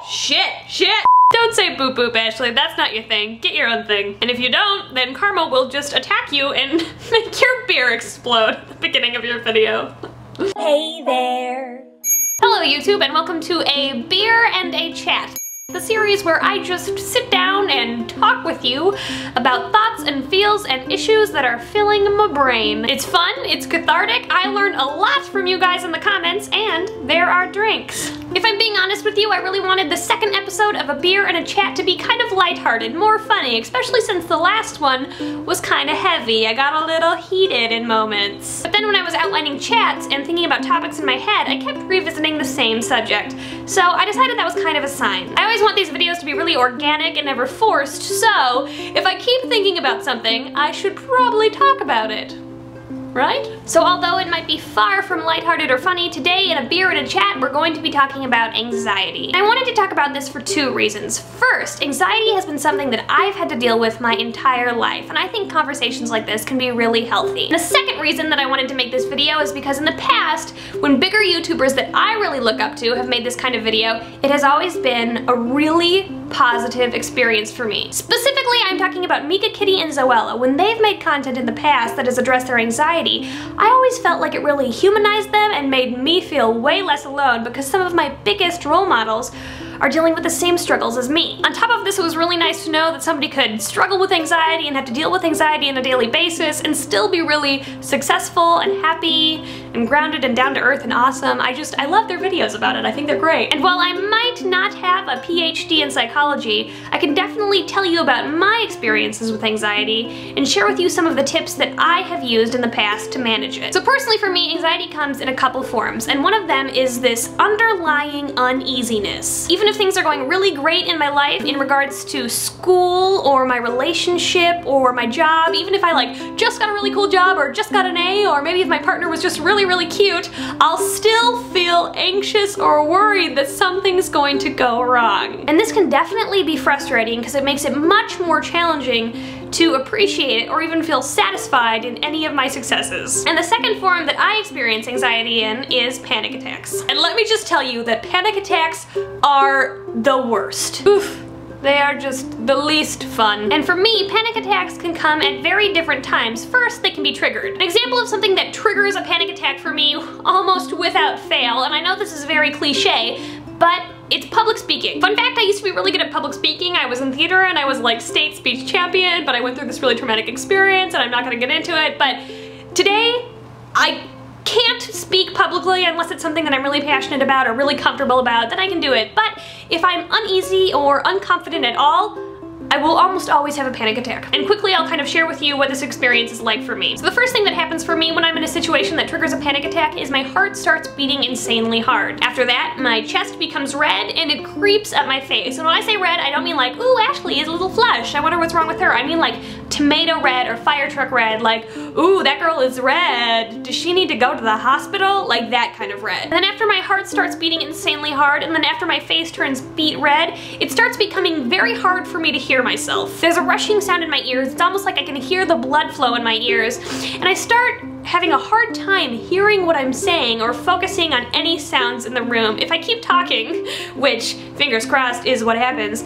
Shit! Don't say boop boop, Ashley. That's not your thing. Get your own thing. And if you don't, then karma will just attack you and make your beer explode at the beginning of your video. Hey there. Hello YouTube and welcome to A Beer and a Chat, the series where I just sit down and talk with you about thoughts and feels and issues that are filling my brain. It's fun, it's cathartic, I learn a lot from you guys in the comments, and there are drinks. If I'm being honest with you, I really wanted the second episode of A Beer and a Chat to be kind of lighthearted, more funny, especially since the last one was kind of heavy. I got a little heated in moments. But then when I was outlining chats and thinking about topics in my head, I kept revisiting the same subject. So I decided that was kind of a sign. I always want these videos to be really organic and never forced, so if I keep thinking about something, I should probably talk about it. Right? So although it might be far from lighthearted or funny, today in A Beer and a Chat we're going to be talking about anxiety. And I wanted to talk about this for two reasons. First, anxiety has been something that I've had to deal with my entire life, and I think conversations like this can be really healthy. And the second reason that I wanted to make this video is because in the past, when bigger YouTubers that I really look up to have made this kind of video, it has always been a really positive experience for me. Specifically, I'm talking about Mika, Kitty, and Zoella. When they've made content in the past that has addressed their anxiety, I always felt like it really humanized them and made me feel way less alone because some of my biggest role models are dealing with the same struggles as me. On top of this, it was really nice to know that somebody could struggle with anxiety and have to deal with anxiety on a daily basis and still be really successful and happy and grounded and down to earth and awesome. I love their videos about it. I think they're great. And while I might not have a PhD in psychology, I can definitely tell you about my experiences with anxiety and share with you some of the tips that I have used in the past to manage it. So personally for me, anxiety comes in a couple forms, and one of them is this underlying uneasiness. Even if things are going really great in my life in regards to school or my relationship or my job, even if I just got a really cool job or just got an A, or maybe if my partner was just really cute, I'll still feel anxious or worried that something's going to go wrong. And this can definitely be frustrating because it makes it much more challenging to appreciate it or even feel satisfied in any of my successes. And the second form that I experience anxiety in is panic attacks. And let me just tell you that panic attacks are the worst. Oof. They are just the least fun. And for me, panic attacks can come at very different times. First, they can be triggered. An example of something that triggers a panic attack for me almost without fail, and I know this is very cliche, but it's public speaking. Fun fact, I used to be really good at public speaking. I was in theater and I was like state speech champion, but I went through this really traumatic experience and I'm not gonna get into it, but today, I can't speak publicly unless it's something that I'm really passionate about or really comfortable about, then I can do it. But if I'm uneasy or unconfident at all, I will almost always have a panic attack. And quickly I'll kind of share with you what this experience is like for me. So the first thing that happens for me when I'm in a situation that triggers a panic attack is my heart starts beating insanely hard. After that, my chest becomes red and it creeps up my face. And when I say red, I don't mean like, ooh, Ashley is a little flush, I wonder what's wrong with her. I mean like tomato red or fire truck red, like, ooh, that girl is red. Does she need to go to the hospital? Like that kind of red. And then after my heart starts beating insanely hard, and then after my face turns beet red, it starts becoming very hard for me to hear myself. There's a rushing sound in my ears. It's almost like I can hear the blood flow in my ears. And I start having a hard time hearing what I'm saying or focusing on any sounds in the room. If I keep talking, which, fingers crossed, is what happens,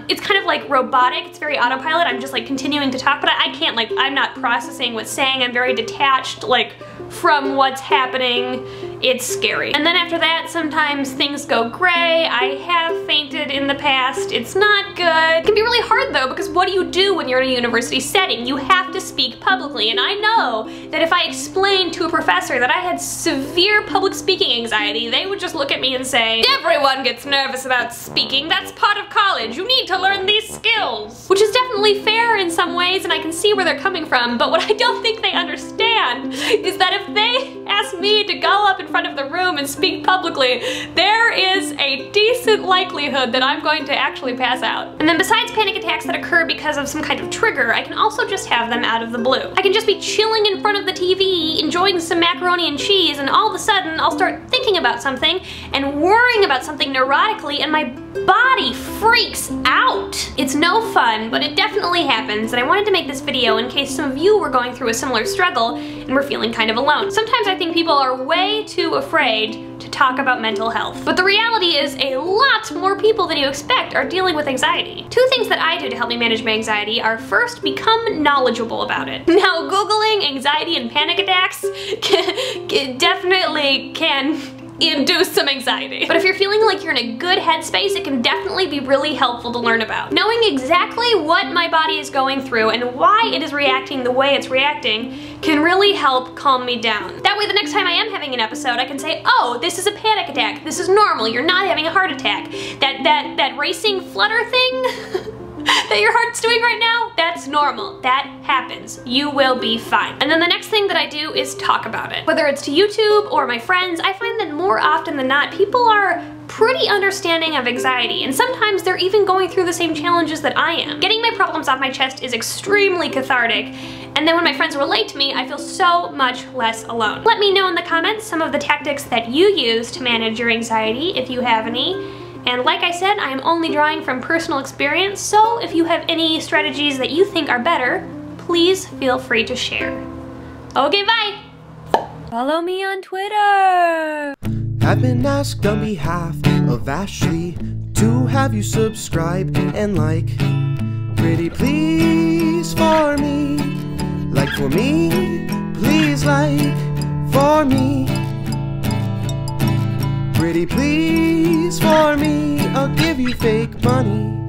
it's kind of like robotic. It's very autopilot. I'm just like continuing to talk, but I can't, like, I'm not processing what's saying. I'm very detached, like, from what's happening. It's scary. And then after that, sometimes things go gray. I have fainted in the past. It's not good. It can be really hard though, because what do you do when you're in a university setting? You have to speak publicly, and I know that if I explained to a professor that I had severe public speaking anxiety, they would just look at me and say, everyone gets nervous about speaking. That's part of college. You need to learn these skills. Which is definitely fair in some ways, and I can see where they're coming from, but what I don't think they understand is that if they ask me to go up in front of the room and speak publicly, there is a decent likelihood that I'm going to actually pass out. And then besides panic attacks that occur because of some kind of trigger, I can also just have them out of the blue. I can just be chilling in front of the TV, enjoying some macaroni and cheese, and all of a sudden I'll start thinking about something and worrying about something neurotically, and my body freaks out. It's no fun, but it definitely happens, and I wanted to make this video in case some of you were going through a similar struggle and were feeling kind of alone. Sometimes I think people are way too afraid to talk about mental health. But the reality is a lot more people than you expect are dealing with anxiety. Two things that I do to help me manage my anxiety are first, become knowledgeable about it. Now, Googling anxiety and panic attacks definitely can induce some anxiety. But if you're feeling like you're in a good headspace, it can definitely be really helpful to learn about. Knowing exactly what my body is going through and why it is reacting the way it's reacting can really help calm me down. That way the next time I am having an episode, I can say, oh, this is a panic attack. This is normal. You're not having a heart attack. That racing flutter thing that your heart's doing right now, that's normal. That happens. You will be fine. And then the next thing that I do is talk about it. Whether it's to YouTube or my friends, I find that more often than not, people are pretty understanding of anxiety, and sometimes they're even going through the same challenges that I am. Getting my problems off my chest is extremely cathartic, and then when my friends relate to me, I feel so much less alone. Let me know in the comments some of the tactics that you use to manage your anxiety, if you have any. And like I said, I am only drawing from personal experience, so if you have any strategies that you think are better, please feel free to share. Okay, bye! Follow me on Twitter. I've been asked on behalf of Ashley to have you subscribe and like. Pretty please for me. Like for me, please like for me. Pretty please for me, I'll give you fake money.